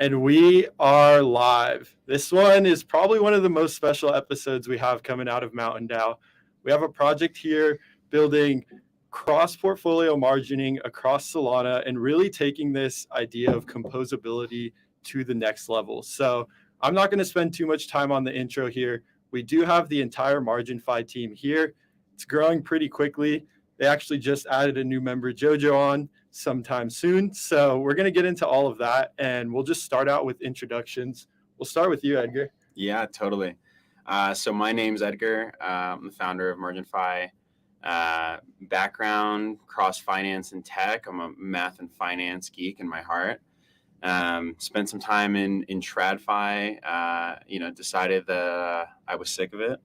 And we are live. This one is probably one of the most special episodes we have coming out of mtnDAO. We have a project here building cross-portfolio margining across Solana and really taking this idea of composability to the next level. So I'm not going to spend too much time on the intro here. We do have the entire Marginfi team here. It's growing pretty quickly. They actually just added a new member, Jojo, on sometime soon. So we're going to get into all of that, and we'll just start out with introductions. We'll start with you, Edgar. Yeah, totally. So my name's Edgar. I'm the founder of Marginfi. Background, cross-finance and tech. I'm a math and finance geek in my heart. Spent some time in TradFi, decided that I was sick of it.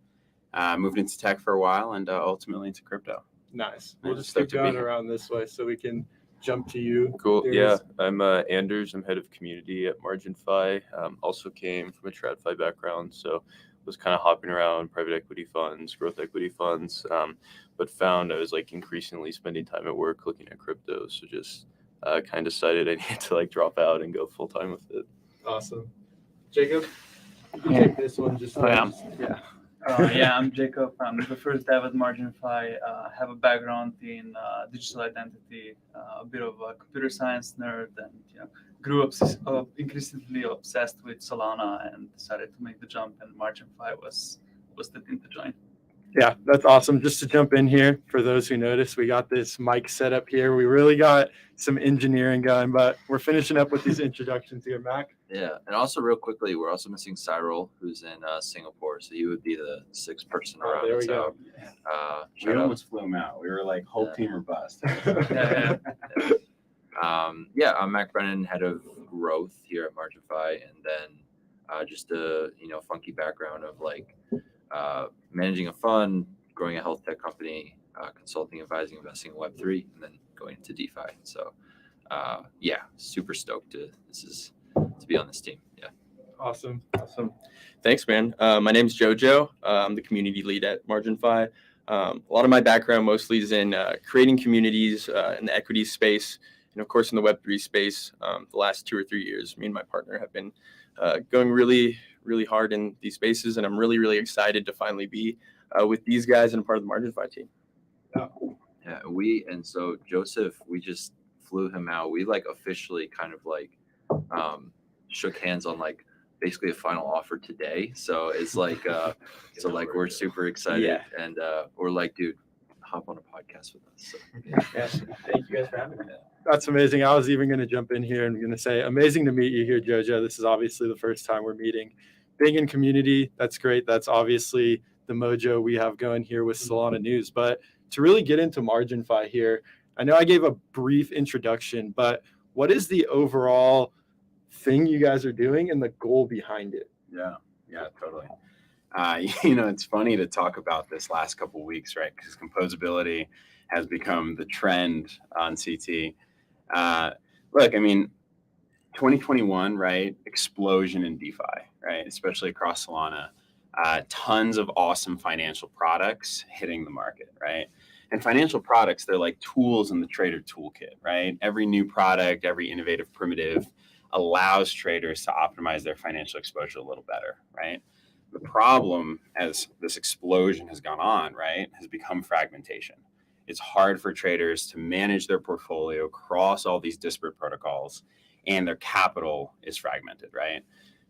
Moved into tech for a while and ultimately into crypto. Nice. We'll just keep going around this way so we can jump to you. Cool. Yeah, I'm Anders. I'm head of community at Marginfi. Also came from a TradFi background, so was kind of hopping around private equity funds, growth equity funds, but found I was increasingly spending time at work looking at crypto. So just kind of decided I needed to drop out and go full time with it. Awesome. Jacob, you can take this one. I'm Jacob. I'm the first dev at Marginfi. Have a background in digital identity, a bit of a computer science nerd, and grew up increasingly obsessed with Solana and decided to make the jump. And Marginfi was the thing to join. Yeah, that's awesome. Just to jump in here, for those who noticed, we got this mic set up here. We really got some engineering going, but we're finishing up with these introductions here, Mac. Yeah, and also real quickly, we're also missing Cyril, who's in Singapore, so he would be the sixth person around. There we go. We almost flew him out. We were like, whole team or bust. I'm Mac Brennan, head of growth here at Marginfi, and then just a funky background of managing a fund, growing a health tech company, consulting, advising, investing in Web3, and then going into DeFi. So, super stoked to be on this team. Yeah. Awesome. Thanks, man. My name's Jojo. I'm the community lead at Marginfi. A lot of my background mostly is in creating communities in the equity space, and of course in the Web3 space. The last 2 or 3 years, me and my partner have been going really hard in these spaces, and I'm really excited to finally be with these guys and part of the Marginfi team. So Joseph, we just flew him out. We officially kind of shook hands on basically a final offer today. So it's we're super excited, and we're like, dude, hop on a podcast with us. So, Thank you guys for having me. That's amazing. I was even going to jump in here and going to say, amazing to meet you here, Jojo. This is obviously the first time we're meeting. Being in community, that's great. That's obviously the mojo we have going here with SolanaNews. But to really get into Marginfi here, I know I gave a brief introduction, but what is the overall thing you guys are doing and the goal behind it? Yeah, totally. It's funny to talk about this last couple of weeks, right? Because composability has become the trend on CT. 2021, right? Explosion in DeFi, right? Especially across Solana. Tons of awesome financial products hitting the market, right? And financial products, they're like tools in the trader toolkit, right? Every new product, every innovative primitive allows traders to optimize their financial exposure a little better, right? The problem, as this explosion has gone on, right, has become fragmentation. It's hard for traders to manage their portfolio across all these disparate protocols, and their capital is fragmented, right?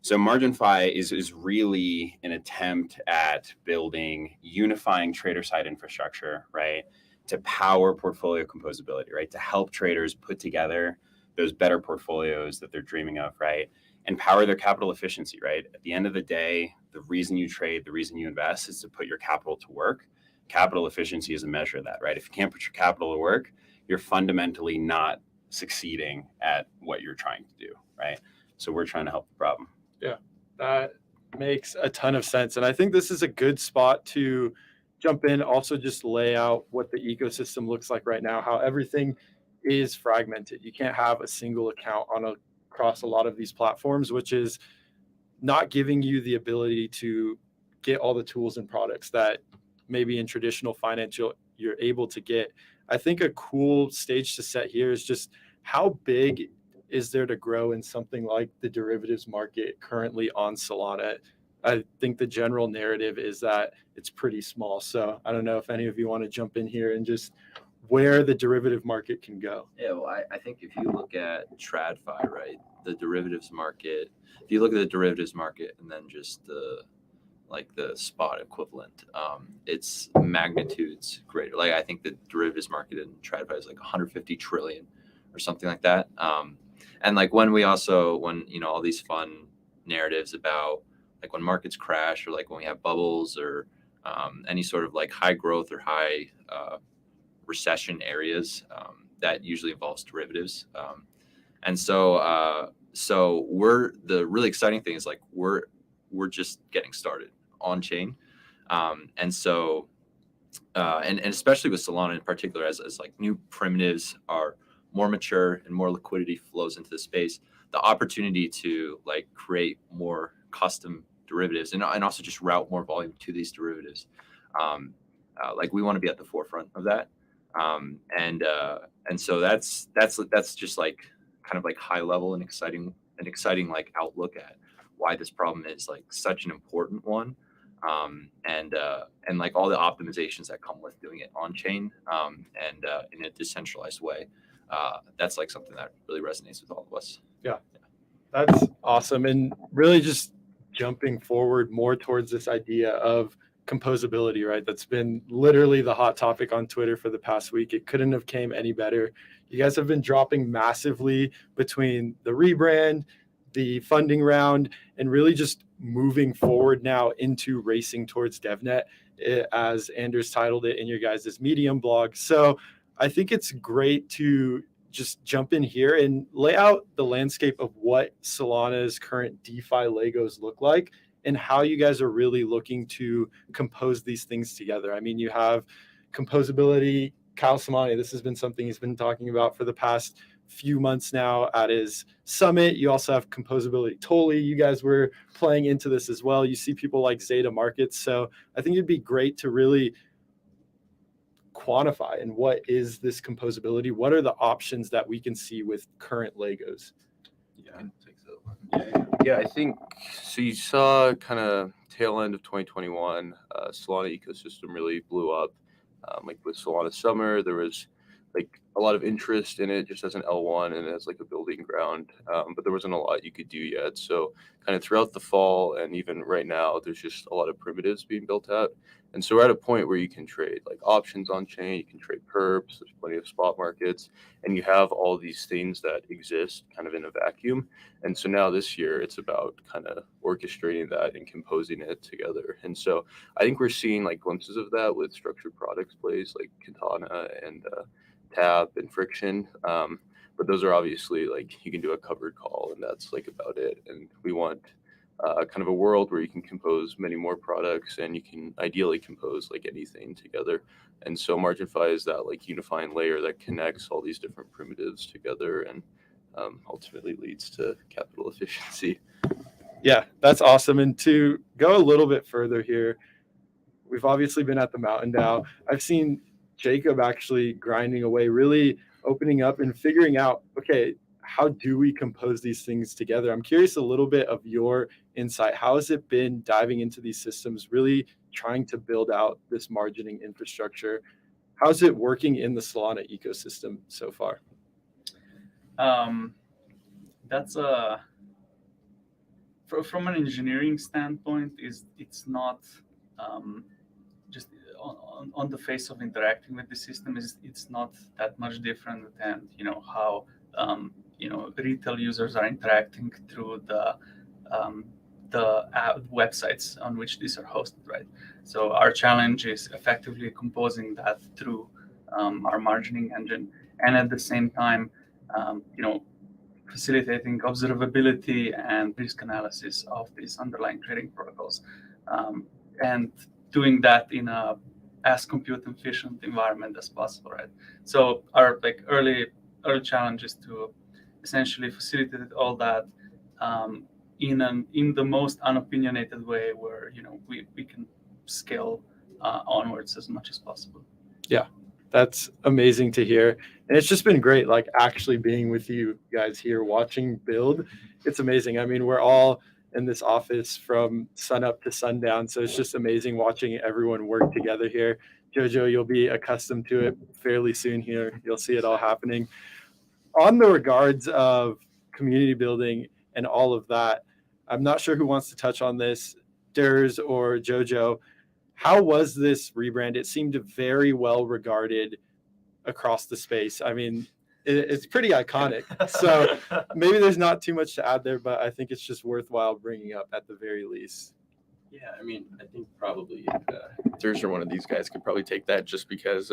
So Marginfi is really an attempt at building unifying trader-side infrastructure, right, to power portfolio composability, right, to help traders put together those better portfolios that they're dreaming of, right, and power their capital efficiency, right? At the end of the day, the reason you trade, the reason you invest is to put your capital to work. Capital efficiency is a measure of that, right? If you can't put your capital to work, you're fundamentally not succeeding at what you're trying to do, right? So we're trying to help the problem. Yeah, that makes a ton of sense. And I think this is a good spot to jump in, also just lay out what the ecosystem looks like right now, how everything is fragmented. You can't have a single account across a lot of these platforms, which is not giving you the ability to get all the tools and products that maybe in traditional financial you're able to get. I think a cool stage to set here is just how big is there to grow in something like the derivatives market currently on Solana? I think the general narrative is that it's pretty small. So I don't know if any of you want to jump in here and just where the derivative market can go. Yeah, well, I think if you look at TradFi, right, the derivatives market, if you look at the derivatives market and then just the spot equivalent, it's magnitudes greater. Like I think the derivatives market in TradFi is like 150 trillion or something like that. And like when all these fun narratives about like when markets crash or like when we have bubbles or any sort of like high growth or high recession areas, that usually involves derivatives. And so the really exciting thing is like we're just getting started on chain. And especially with Solana in particular, as like new primitives are more mature and more liquidity flows into the space, the opportunity to like create more custom derivatives and also just route more volume to these derivatives. Like we want to be at the forefront of that. And so that's just like kind of like high level and exciting like outlook at why this problem is like such an important one. And like all the optimizations that come with doing it on chain, and in a decentralized way. That's like something that really resonates with all of us. Yeah, that's awesome. And really just jumping forward more towards this idea of composability, right? That's been literally the hot topic on Twitter for the past week. It couldn't have came any better. You guys have been dropping massively between the rebrand, the funding round, and really just moving forward now into racing towards DevNet, as Anders titled it in your guys' Medium blog. So I think it's great to just jump in here and lay out the landscape of what Solana's current DeFi Legos look like and how you guys are really looking to compose these things together. I mean, you have composability. Kyle Samani, this has been something he's been talking about for the past few months now at his summit. You also have composability Toli. You guys were playing into this as well. You see people like Zeta Markets. So I think it'd be great to really quantify and what is this composability? What are the options that we can see with current Legos? Yeah, I think so. You saw kind of tail end of 2021, Solana ecosystem really blew up. Like with Solana Summer, there was like a lot of interest in it just as an L1 and as like a building ground, but there wasn't a lot you could do yet. So kind of throughout the fall and even right now, there's just a lot of primitives being built out. And so we're at a point where you can trade like options on chain, you can trade perps, there's plenty of spot markets, and you have all these things that exist kind of in a vacuum. And so now this year, it's about kind of orchestrating that and composing it together. And so I think we're seeing like glimpses of that with structured products plays like Katana and Tab and Friction. But those are obviously like you can do a covered call and that's like about it. And we want kind of a world where you can compose many more products and you can ideally compose like anything together. And so Marginfi is that like unifying layer that connects all these different primitives together and ultimately leads to capital efficiency. Yeah, that's awesome. And to go a little bit further here, we've obviously been at the Mountain DAO. I've seen Jacob actually grinding away, really opening up and figuring out, okay, how do we compose these things together? I'm curious a little bit of your insight. How has it been diving into these systems, really trying to build out this margining infrastructure? How's it working in the Solana ecosystem so far? That's from an engineering standpoint, it's not just on the face of interacting with the system. It's not that much different than how retail users are interacting through the websites on which these are hosted, right? So our challenge is effectively composing that through our margining engine, and at the same time, facilitating observability and risk analysis of these underlying trading protocols, and doing that in a as compute efficient environment as possible, right? So our early challenge is to essentially facilitate all that in the most unopinionated way, where we can scale onwards as much as possible. Yeah, That's amazing to hear. And it's just been great, like actually being with you guys here, watching build. It's amazing. I mean, we're all in this office from sun up to sundown. So it's just amazing watching everyone work together here. Jojo, you'll be accustomed to it fairly soon here. You'll see it all happening. On the regards of community building and all of that, I'm not sure who wants to touch on this, Durs or Jojo. How was this rebrand? It seemed very well regarded across the space. I mean, it's pretty iconic. So maybe there's not too much to add there, but I think it's just worthwhile bringing up at the very least. Yeah, I mean, I think probably Durs or one of these guys could probably take that, just because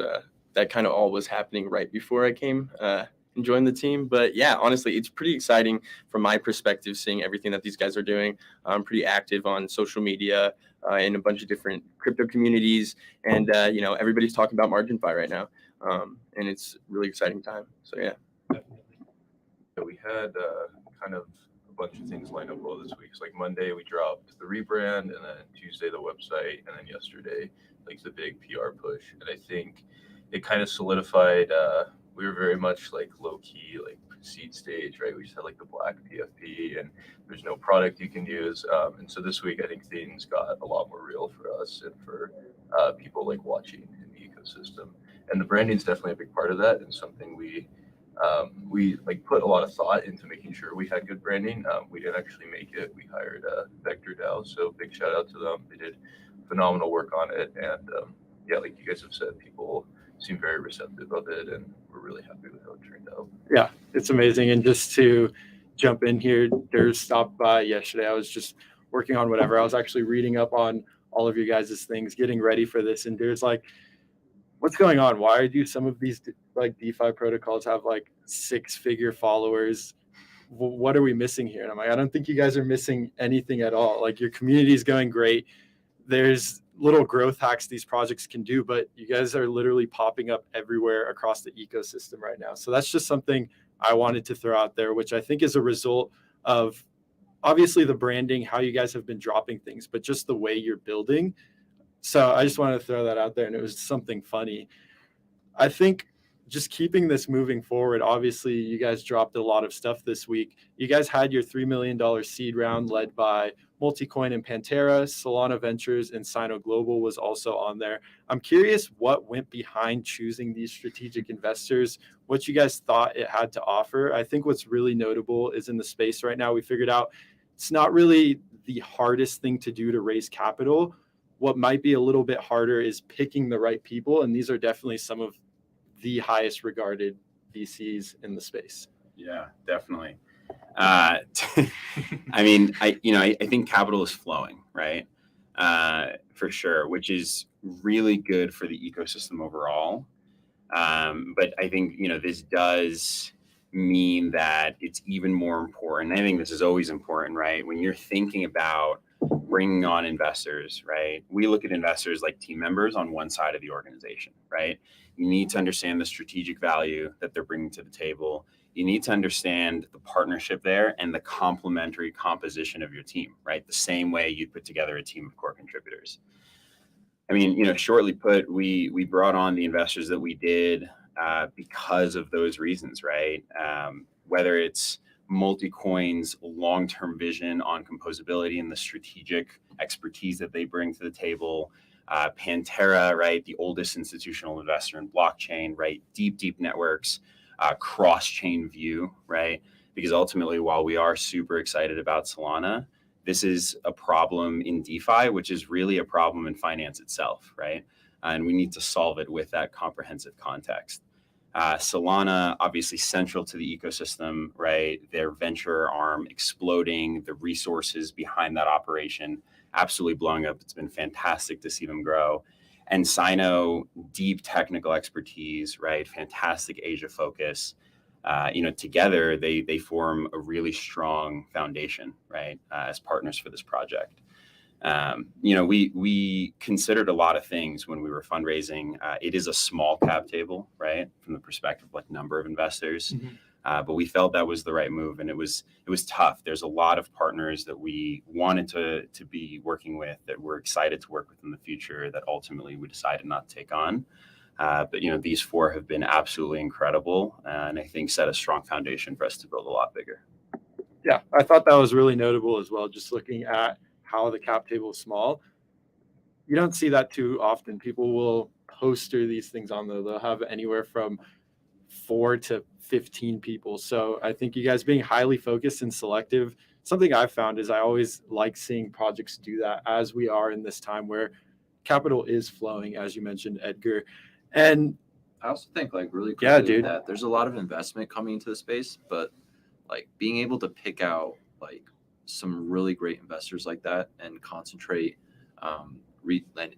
that kind of all was happening right before I came and joined the team. But yeah, honestly, it's pretty exciting from my perspective, seeing everything that these guys are doing. I'm pretty active on social media in a bunch of different crypto communities, and everybody's talking about Marginfi right now, and it's a really exciting time. So yeah. Yeah, we had kind of a bunch of things lined up well this week. So like Monday we dropped the rebrand, and then Tuesday the website, and then yesterday like the big PR push. And I think it kind of solidified. We were very much like low key, like seed stage, right? We just had like the black PFP, and there's no product you can use. And so this week I think things got a lot more real for us and for people like watching in the ecosystem. And the branding is definitely a big part of that, and something we like put a lot of thought into making sure we had good branding. We didn't actually make it. We hired mtnDAO, so big shout out to them. They did phenomenal work on it, and yeah, like you guys have said, people seem very receptive of it, and we're really happy with how it turned out. Yeah, it's amazing. And just to jump in here, Durs stopped by yesterday. I was just working on whatever. I was actually reading up on all of you guys' things, getting ready for this, and Durs like, what's going on? Why do some of these like DeFi protocols have like 6-figure followers? What are we missing here? And I'm like, I don't think you guys are missing anything at all. Like, your community is going great. There's little growth hacks these projects can do, but you guys are literally popping up everywhere across the ecosystem right now. So that's just something I wanted to throw out there, which I think is a result of obviously the branding, how you guys have been dropping things, but just the way you're building. So I just wanted to throw that out there, and it was something funny. I think just keeping this moving forward, obviously you guys dropped a lot of stuff this week. You guys had your $3 million seed round led by Multicoin and Pantera. Solana Ventures and Sino Global was also on there. I'm curious what went behind choosing these strategic investors, what you guys thought it had to offer. I think what's really notable is in the space right now, we figured out it's not really the hardest thing to do to raise capital. What might be a little bit harder is picking the right people, and these are definitely some of the highest regarded VCs in the space. Yeah, definitely. I mean, I think capital is flowing, right? For sure, which is really good for the ecosystem overall. But I think, this does mean that it's even more important. I think this is always important, right? When you're thinking about bringing on investors, right? We look at investors like team members on one side of the organization, right? You need to understand the strategic value that they're bringing to the table. You need to understand the partnership there and the complementary composition of your team, right? The same way you put together a team of core contributors. I mean, shortly put, we brought on the investors that we did because of those reasons, right? Whether it's Multicoin's long-term vision on composability and the strategic expertise that they bring to the table, Pantera, right, the oldest institutional investor in blockchain, right, deep networks, cross-chain view, right? Because ultimately, while we are super excited about Solana, this is a problem in DeFi, which is really a problem in finance itself, right? And we need to solve it with that comprehensive context. Solana, obviously central to the ecosystem, right? Their venture arm exploding, the resources behind that operation absolutely blowing up. It's been fantastic to see them grow. And Sino, deep technical expertise, right? Fantastic Asia focus. Together they form a really strong foundation, right? As partners for this project. We considered a lot of things when we were fundraising. It is a small cap table, right? From the perspective of like number of investors. Mm-hmm. But we felt that was the right move, and it was tough. There's a lot of partners that we wanted to be working with, that we're excited to work with in the future, that ultimately we decided not to take on. But these four have been absolutely incredible, and I think set a strong foundation for us to build a lot bigger. Yeah, I thought that was really notable as well. Just looking at how the cap table is small, you don't see that too often. People will poster these things on there. They'll have anywhere from 4 to 15 people. So I think you guys being highly focused and selective, something I've found is I always like seeing projects do that as we are in this time where capital is flowing, as you mentioned, Edgar. And I also think like really quickly yeah, with dude, that there's a lot of investment coming into the space, but like being able to pick out like some really great investors like that and concentrate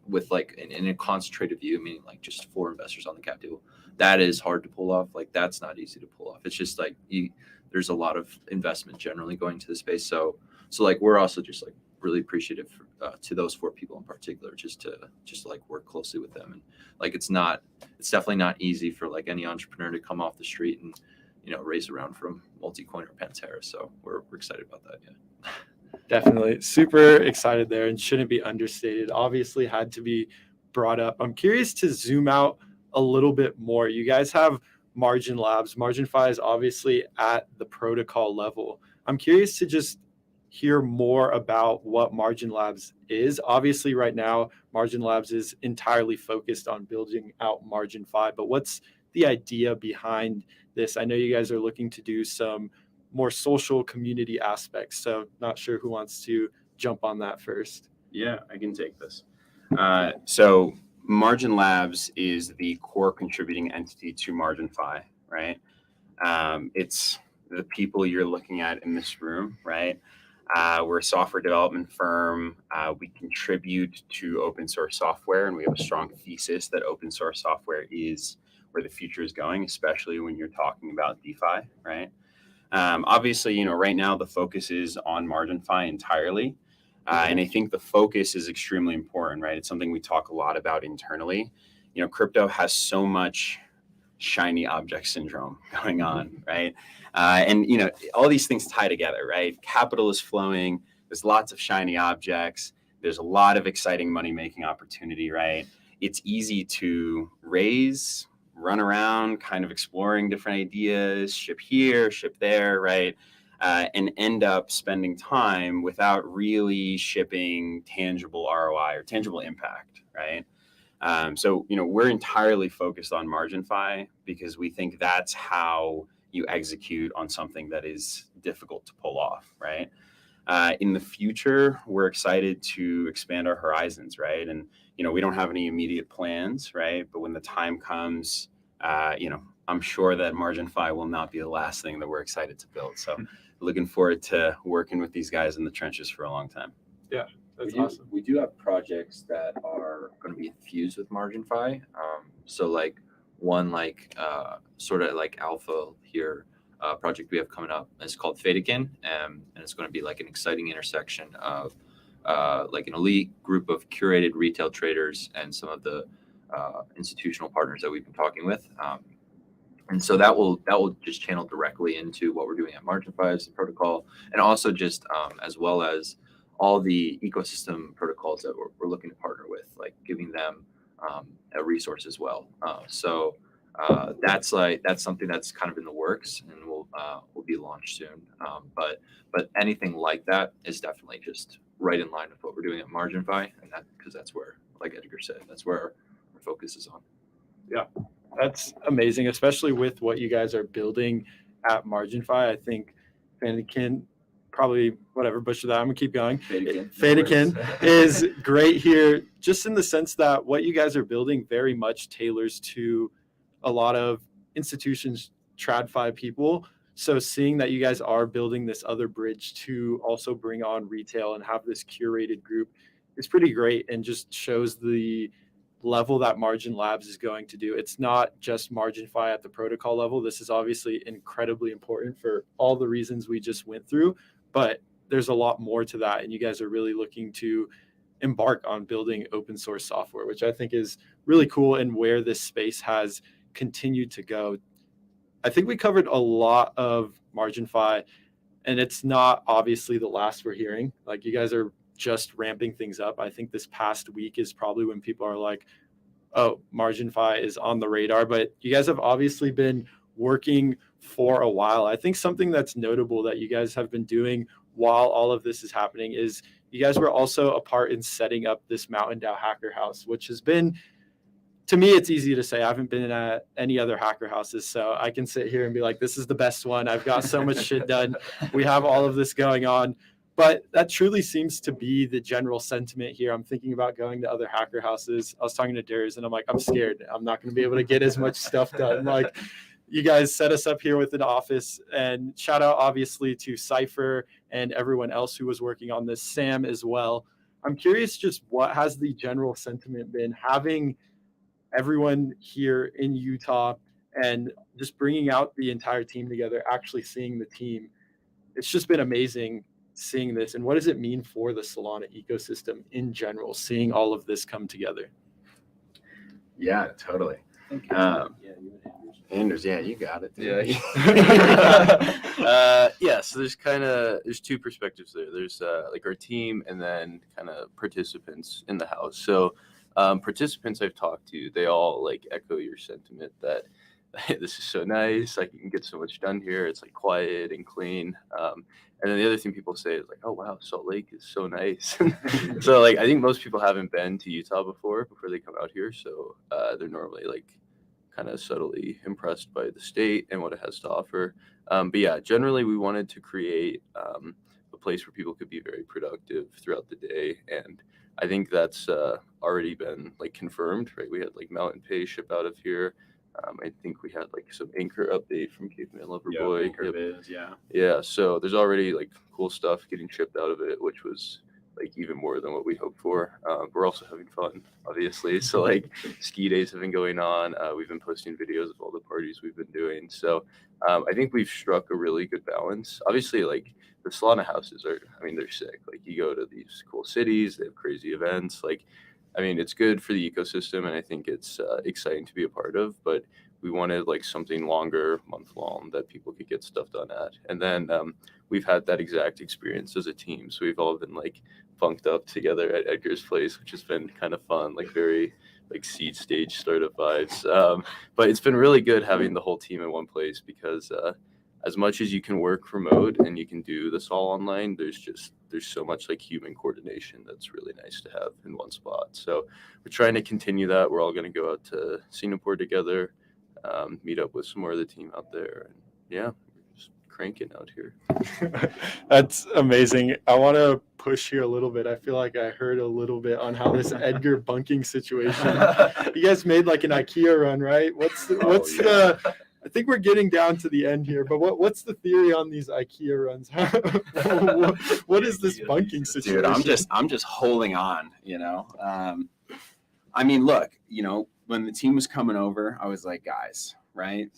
with like in a concentrated view, meaning like just 4 investors on the cap table, that is hard to pull off. Like that's not easy to pull off. It's just like there's a lot of investment generally going to the space. So like we're also just like really appreciative to those 4 people in particular, just to like work closely with them. And like it's definitely not easy for like any entrepreneur to come off the street and raise around from Multicoin or Pantera. So we're excited about that. Yeah. definitely super excited there, and shouldn't be understated. Obviously had to be brought up. I'm curious to zoom out a little bit more. You guys have Margin Labs. Marginfi is obviously at the protocol level. I'm curious to just hear more about what Margin Labs is. Obviously right now, Margin Labs is entirely focused on building out Marginfi, but what's the idea behind this? I know you guys are looking to do some more social community aspects, so not sure who wants to jump on that first. Yeah, I can take this. So Margin Labs is the core contributing entity to Marginfi, right? It's the people you're looking at in this room, right? We're a software development firm. We contribute to open source software, and we have a strong thesis that open source software is where the future is going, especially when you're talking about DeFi, right? Obviously, right now the focus is on Marginfi entirely. And I think the focus is extremely important, right? It's something we talk a lot about internally. Crypto has so much shiny object syndrome going on, right? And all these things tie together, right? Capital is flowing. There's lots of shiny objects. There's a lot of exciting money-making opportunity, right? It's easy to raise, run around, kind of exploring different ideas, ship here, ship there, right? And end up spending time without really shipping tangible ROI or tangible impact, right? So we're entirely focused on Marginfi because we think that's how you execute on something that is difficult to pull off, right? In the future, we're excited to expand our horizons, right? And we don't have any immediate plans, right? But when the time comes, I'm sure that Marginfi will not be the last thing that we're excited to build. So looking forward to working with these guys in the trenches for a long time. Yeah, that's we do, awesome. We do have projects that are going to be infused with Marginfi. So like one sort of like alpha here project we have coming up is called Fadekin, and it's going to be like an exciting intersection of like an elite group of curated retail traders and some of the institutional partners that we've been talking with. And so that will just channel directly into what we're doing at Marginfi as the protocol, and also just as well as all the ecosystem protocols that we're looking to partner with, like giving them a resource as well. So that's something that's kind of in the works and will be launched soon. But anything like that is definitely just right in line with what we're doing at Marginfi, and because that's where, like Edgar said, that's where our focus is on. Yeah, that's amazing, especially with what you guys are building at Marginfi. I think Fadekin, probably whatever, butcher that. I'm gonna keep going. Fadekin is great here, just in the sense that what you guys are building very much tailors to a lot of institutions, TradFi people. So seeing that you guys are building this other bridge to also bring on retail and have this curated group is pretty great, and just shows the level that Margin Labs is going to do. It's not just Marginfi at the protocol level. This is obviously incredibly important for all the reasons we just went through, but there's a lot more to that, and you guys are really looking to embark on building open source software, which I think is really cool, and where this space has continued to go. I think we covered a lot of Marginfi, and it's not obviously the last we're hearing. Like, you guys are just ramping things up. I think this past week is probably when people are like, oh, Marginfi is on the radar, but you guys have obviously been working for a while. I think something that's notable that you guys have been doing while all of this is happening is you guys were also a part in setting up this mtnDAO hacker house, which has been, to me, it's easy to say. I haven't been at any other hacker houses, so I can sit here and be like, this is the best one. I've got so much shit done. We have all of this going on. But that truly seems to be the general sentiment here. I'm thinking about going to other hacker houses. I was talking to Durs, and I'm like, I'm scared. I'm not going to be able to get as much stuff done. Like, you guys set us up here with an office, and shout out obviously to Cypher and everyone else who was working on this, Sam as well. I'm curious just what has the general sentiment been having everyone here in Utah and just bringing out the entire team together, actually seeing the team. It's just been amazing seeing this. And what does it mean for the Solana ecosystem in general, seeing all of this come together? Yeah, totally. Anders, yeah, you got it. Yeah. So there's two perspectives there. There's like our team and then kind of participants in the house. So participants I've talked to, they all like echo your sentiment that this is so nice. Like you can get so much done here. It's like quiet and clean. And then the other thing people say is like, oh wow, Salt Lake is so nice. So like I think most people haven't been to Utah before they come out here. So they're normally like kind of subtly impressed by the state and what it has to offer. But yeah, generally we wanted to create a place where people could be very productive throughout the day. And I think that's already been like confirmed, right? We had like Mountain Pay ship out of here. I think we had like some Anchor update from Caveman Loverboy. Anchor Biz, yeah. Yeah, so there's already like cool stuff getting shipped out of it, which was like even more than what we hoped for. We're also having fun, obviously. So like ski days have been going on. We've been posting videos of all the parties we've been doing. So I think we've struck a really good balance. Obviously, like the Solana houses are, I mean, they're sick. Like you go to these cool cities, they have crazy events. Like, I mean, it's good for the ecosystem, and I think it's exciting to be a part of. But we wanted like something longer, month long, that people could get stuff done at. And then we've had that exact experience as a team. So we've all been like funked up together at Edgar's place, which has been kind of fun, like very like seed stage startup vibes. But it's been really good having the whole team in one place because as much as you can work remote and you can do this all online, there's so much like human coordination that's really nice to have in one spot. So we're trying to continue that. We're all going to go out to Singapore together, meet up with some more of the team out there. And yeah, we're just cranking out here. That's amazing. I want to push here a little bit. I feel like I heard a little bit on how this Edgar bunking situation. You guys made like an IKEA run, right? I think we're getting down to the end here, but what's the theory on these IKEA runs? What is this bunking situation? Dude, I'm just holding on, you know. I mean, look, you know, when the team was coming over, I was like, guys, right?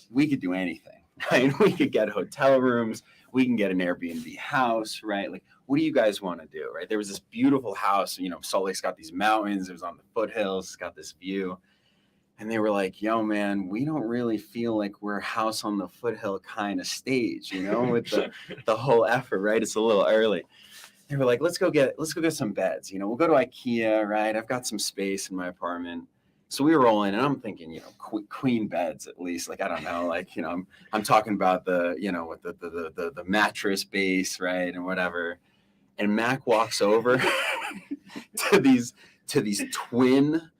We could do anything, right? We could get hotel rooms, we can get an Airbnb house, right? Like, what do you guys want to do, right? There was this beautiful house, you know, Salt Lake's got these mountains, it was on the foothills, it's got this view. And they were like, yo, man, we don't really feel like we're a house on the foothill kind of stage, you know, with the whole effort, right? It's a little early. They were like, let's go get some beds. You know, we'll go to IKEA, right? I've got some space in my apartment. So we roll in and I'm thinking, you know, queen beds at least. Like, I don't know, like, you know, I'm talking about the, you know, with the mattress base, right? And whatever. And Mac walks over to these twin,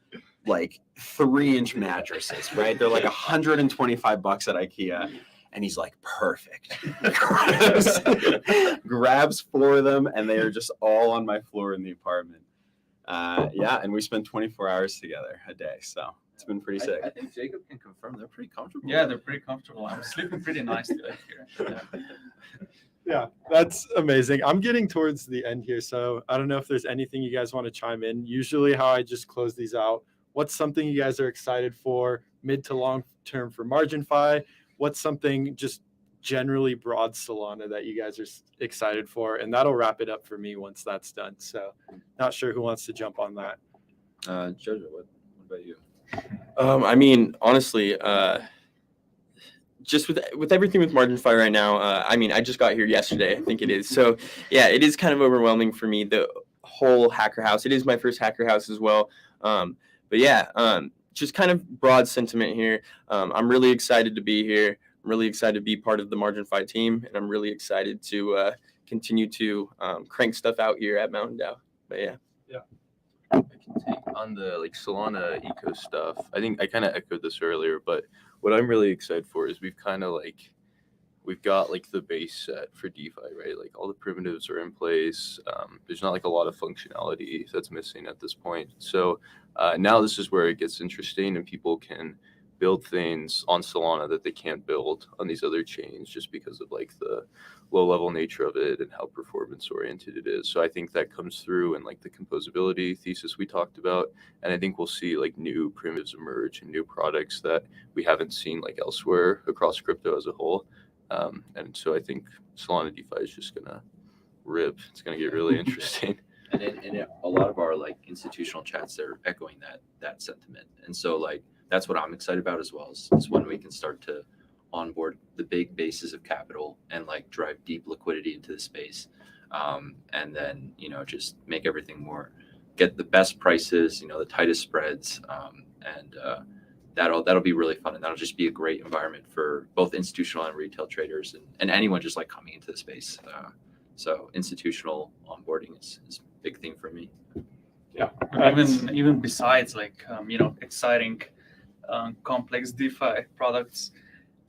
like 3-inch mattresses, right? They're like $125 at IKEA. And he's like, perfect. grabs 4 of them, and they are just all on my floor in the apartment. Yeah, and we spent 24 hours together a day. So it's been pretty sick. I think Jacob can confirm they're pretty comfortable. Yeah, they're pretty comfortable. I'm sleeping pretty nicely right here. Yeah, that's amazing. I'm getting towards the end here, so I don't know if there's anything you guys want to chime in. Usually how I just close these out. What's something you guys are excited for mid to long term for Marginfi? What's something just generally broad Solana that you guys are excited for? And that'll wrap it up for me once that's done. So not sure who wants to jump on that. Jojo, what about you? I mean, honestly, just with everything with Marginfi right now, I mean, I just got here yesterday, I think it is. So yeah, it is kind of overwhelming for me, the whole hacker house. It is my first hacker house as well. But yeah, just kind of broad sentiment here. I'm really excited to be here. I'm really excited to be part of the Marginfi team, and I'm really excited to continue to crank stuff out here at mtnDAO. But yeah. I can take on the like Solana eco stuff. I think I kind of echoed this earlier, but what I'm really excited for is we've got like the base set for DeFi, right? Like all the primitives are in place. There's not like a lot of functionality that's missing at this point. So now this is where it gets interesting, and people can build things on Solana that they can't build on these other chains just because of like the low level nature of it and how performance oriented it is. So I think that comes through in like the composability thesis we talked about. And I think we'll see like new primitives emerge and new products that we haven't seen like elsewhere across crypto as a whole. And so I think Solana DeFi is just gonna rip. It's gonna get really interesting. And a lot of our like institutional chats, they're echoing that sentiment. And so like that's what I'm excited about as well, is when we can start to onboard the big bases of capital and like drive deep liquidity into the space, and then just make everything more, get the best prices, the tightest spreads, and that'll be really fun, and that'll just be a great environment for both institutional and retail traders and anyone just like coming into the space. So institutional onboarding is a big thing for me. Yeah. Even besides like exciting complex DeFi products,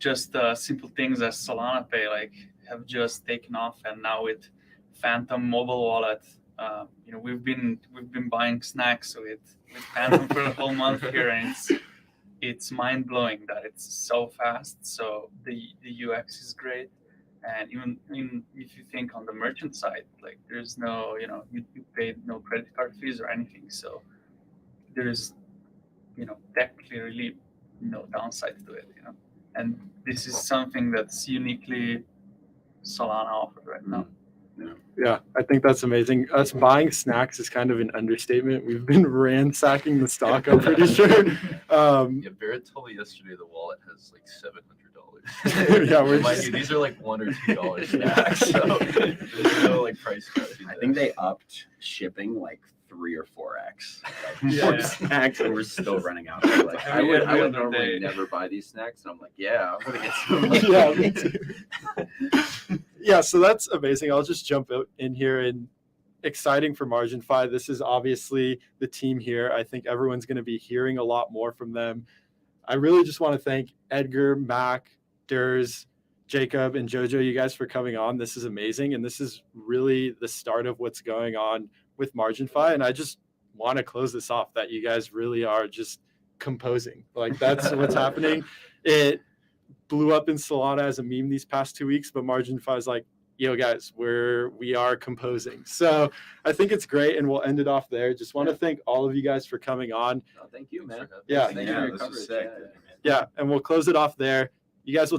just simple things as Solana Pay like have just taken off, and now with Phantom mobile wallet, we've been buying snacks with Phantom for a whole month here, and it's mind blowing that it's so fast. So the UX is great, and even if you think on the merchant side, like there's no you paid no credit card fees or anything, so there's technically really no downside to it, and this is something that's uniquely Solana offered right now. Yeah, I think that's amazing. Us buying snacks is kind of an understatement. We've been ransacking the stock, I'm pretty sure. Yeah, Barrett told me yesterday the wallet has like $700. Yeah, we're mind you, these are like $1 or $2 snacks, so there's no like price cut. I think they upped shipping like 3 or 4x. Yeah. Snacks, and we're still running out. Like, I Every would other normally day. never buy these snacks, and I'm like, yeah, I'm gonna get some. Yeah, me too. Yeah, so that's amazing. I'll just jump out in here, and exciting for Marginfi. This is obviously the team here. I think everyone's going to be hearing a lot more from them. I really just want to thank Edgar, Mac, Durs, Jacob, and Jojo, you guys for coming on. This is amazing, and this is really the start of what's going on with Marginfi. And I just want to close this off that you guys really are just composing. Like that's what's happening. It blew up in Solana as a meme these past 2 weeks, but Marginfi is like, yo guys, we are composing. So I think it's great, and we'll end it off there. Just want to thank all of you guys for coming on. Oh, thank you, man. Yeah. Thank you for your coverage. Yeah, and we'll close it off there. You guys will